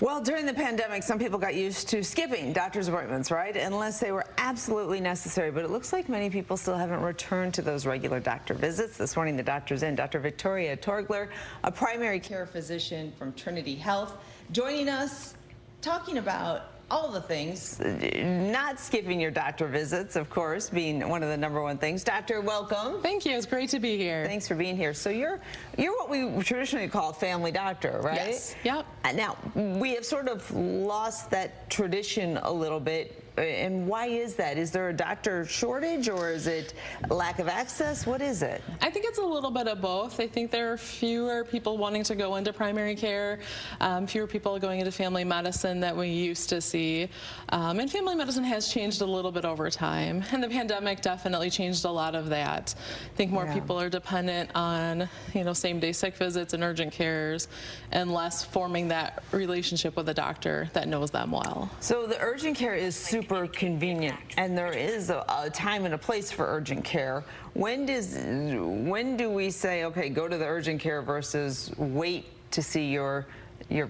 Well, during the pandemic, some people got used to skipping doctor's appointments, right? Unless they were absolutely necessary. But it looks like many people still haven't returned to those regular doctor visits. This morning, the doctor's in. Dr. Victoria Torgler, a primary care physician from Trinity Health, joining us, talking about all the things, not skipping your doctor visits, of course, being one of the #1 things. Doctor, welcome. Thank you. It's great to be here. Thanks for being here. So you're what we traditionally call a family doctor, right? Yes. Yep. Now, we have sort of lost that tradition a little bit. And why is that? Is there a doctor shortage, or is it lack of access? What is it? I think it's a little bit of both. I think there are fewer people wanting to go into primary care, fewer people going into family medicine that we used to see. And family medicine has changed a little bit over time. And the pandemic definitely changed a lot of that. I think more people are dependent on, same-day sick visits and urgent cares, and less forming that relationship with a doctor that knows them well. So the urgent care is super convenient, and there is a time and a place for urgent care. When do we say, okay, go to the urgent care versus wait to see your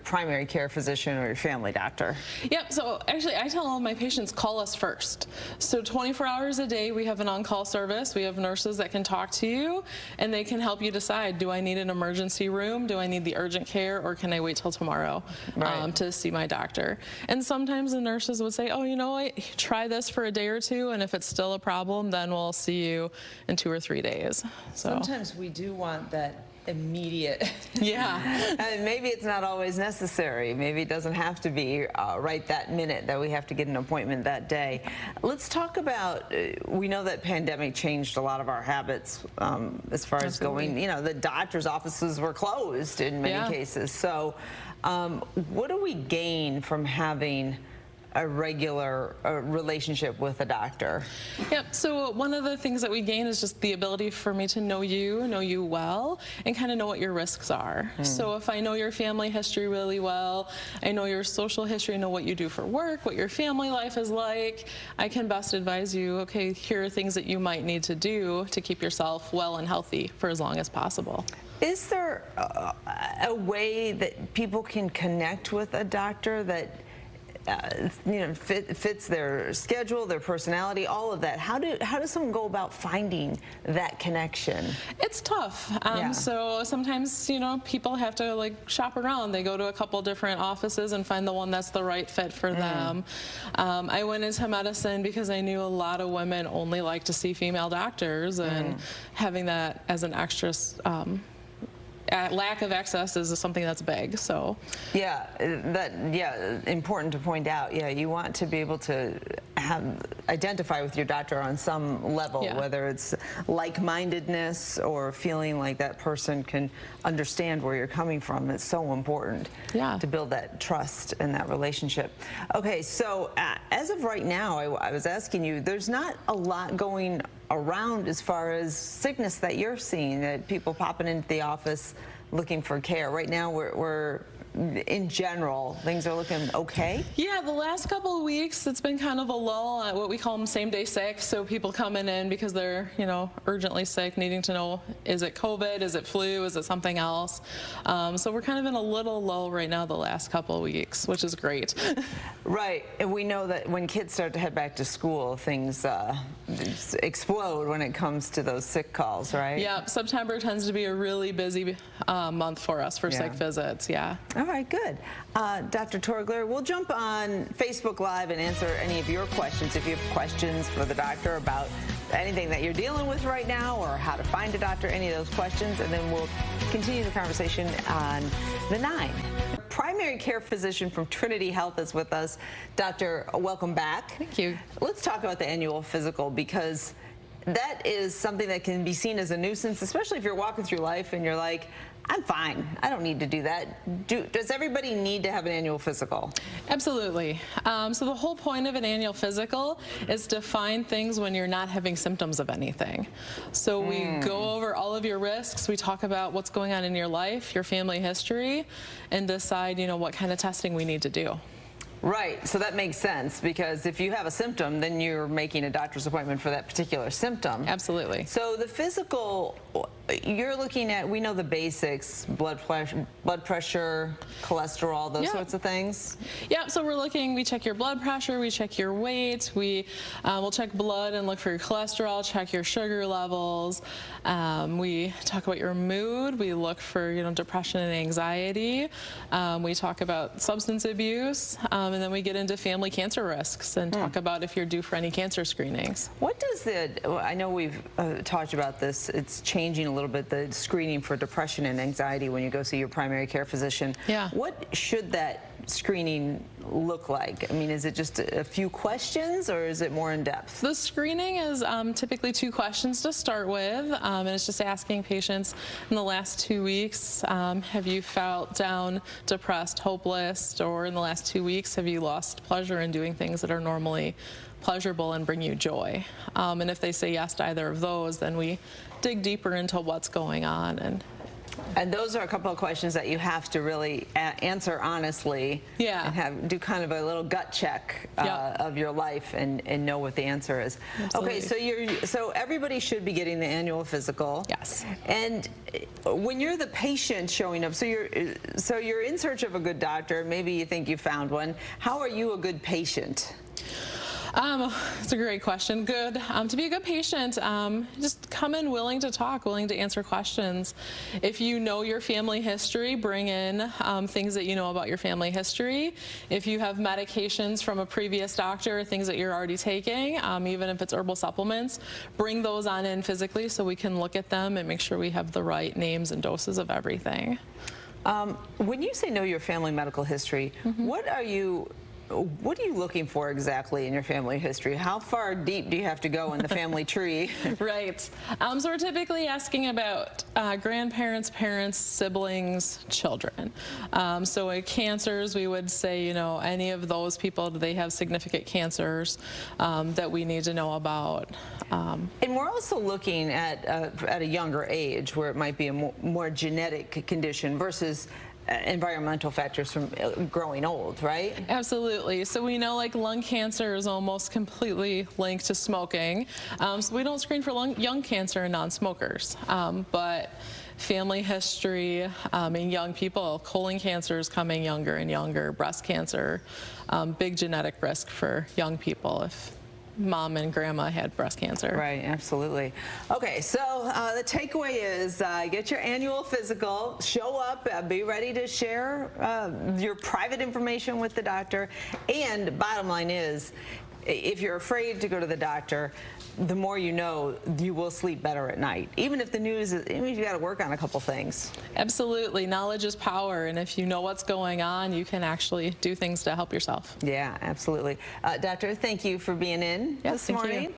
primary care physician or your family doctor? Yep, so actually I tell all my patients, call us first. So 24 hours a day we have an on-call service. We have nurses that can talk to you, and they can help you decide, do I need an emergency room, do I need the urgent care, or can I wait till tomorrow to see my doctor? And sometimes the nurses would say, oh, you know what, try this for a day or two, and if it's still a problem, then we'll see you in 2 or 3 days. So sometimes we do want that immediate. Yeah. And maybe it's not always necessary. Maybe it doesn't have to be right that minute that we have to get an appointment that day. Let's talk about, we know that pandemic changed a lot of our habits as far as going, the doctor's offices were closed in many cases. So what do we gain from having a regular relationship with a doctor? Yep, so one of the things that we gain is just the ability for me to know you well, and kind of know what your risks are. So if I know your family history really well, I know your social history, know what you do for work, what your family life is like, I can best advise you, okay, here are things that you might need to do to keep yourself well and healthy for as long as possible. Is there a way that people can connect with a doctor that fits their schedule, their personality, all of that? How does someone go about finding that connection? It's tough. So sometimes, people have to shop around. They go to a couple different offices and find the one that's the right fit for them. I went into medicine because I knew a lot of women only like to see female doctors, and having that as an extra lack of access is something that's big. So important to point out. You want to be able to identify with your doctor on some level, whether it's like-mindedness or feeling like that person can understand where you're coming from. It's so important to build that trust and that relationship. Okay, so as of right now, I was asking you, there's not a lot going around as far as sickness that you're seeing, that people popping into the office looking for care. Right now, we're in general, things are looking okay? Yeah, the last couple of weeks, it's been kind of a lull at what we call them same-day sick. So people coming in because they're, urgently sick, needing to know, is it COVID, is it flu, is it something else? So we're kind of in a little lull right now the last couple of weeks, which is great. Right, and we know that when kids start to head back to school, things explode when it comes to those sick calls, right? Yeah, September tends to be a really busy month for us for sick visits, All right, good. Dr. Torgler, we'll jump on Facebook Live and answer any of your questions. If you have questions for the doctor about anything that you're dealing with right now, or how to find a doctor, any of those questions, and then we'll continue the conversation on the 9. Primary care physician from Trinity Health is with us. Doctor, welcome back. Thank you. Let's talk about the annual physical, because that is something that can be seen as a nuisance, especially if you're walking through life and you're like, I'm fine, I don't need to do that. Does everybody need to have an annual physical? Absolutely. So the whole point of an annual physical is to find things when you're not having symptoms of anything. So we go over all of your risks, we talk about what's going on in your life, your family history, and decide, what kind of testing we need to do. Right, so that makes sense, because if you have a symptom, then you're making a doctor's appointment for that particular symptom. Absolutely. So the physical you're looking at, we know the basics, blood pressure, cholesterol, those sorts of things. Yeah, so we check your blood pressure, we check your weight, we will check blood and look for your cholesterol, check your sugar levels. We talk about your mood, we look for, depression and anxiety. We talk about substance abuse, and then we get into family cancer risks and talk about if you're due for any cancer screenings. What does I know we've talked about this, it's changing a little bit, the screening for depression and anxiety when you go see your primary care physician. Yeah. What should that screening look like? I mean, is it just a few questions or is it more in depth? The screening is typically 2 questions to start with, and it's just asking patients in the last 2 weeks, have you felt down, depressed, hopeless, or in the last 2 weeks, have you lost pleasure in doing things that are normally pleasurable and bring you joy? And if they say yes to either of those, then we dig deeper into what's going on. And those are a couple of questions that you have to really answer honestly. Yeah. And do kind of a little gut check of your life and know what the answer is. Absolutely. Okay, so everybody should be getting the annual physical. Yes. And when you're the patient showing up, so you're in search of a good doctor, maybe you think you found one. How are you a good patient? It's a great question. Good. To be a good patient, just come in willing to talk, willing to answer questions. If you know your family history, bring in things that you know about your family history. If you have medications from a previous doctor, things that you're already taking, even if it's herbal supplements, bring those on in physically so we can look at them and make sure we have the right names and doses of everything. When you say know your family medical history, what are you looking for exactly in your family history? How far deep do you have to go in the family tree? Right. So we're typically asking about grandparents, parents, siblings, children. So with cancers, we would say, any of those people, do they have significant cancers that we need to know about? And we're also looking at a younger age where it might be a more genetic condition versus environmental factors from growing old, right? Absolutely. So we know lung cancer is almost completely linked to smoking. So we don't screen for young cancer in non-smokers. But family history in young people, colon cancer is coming younger and younger, breast cancer, big genetic risk for young people if mom and grandma had breast cancer. Right, absolutely. Okay, so the takeaway is get your annual physical, show up, be ready to share your private information with the doctor, and bottom line is, if you're afraid to go to the doctor, the more you know, you will sleep better at night. Even if the news is, even if you got to work on a couple things. Absolutely. Knowledge is power, and if you know what's going on, you can actually do things to help yourself. Yeah, absolutely. Doctor, thank you for being in this morning.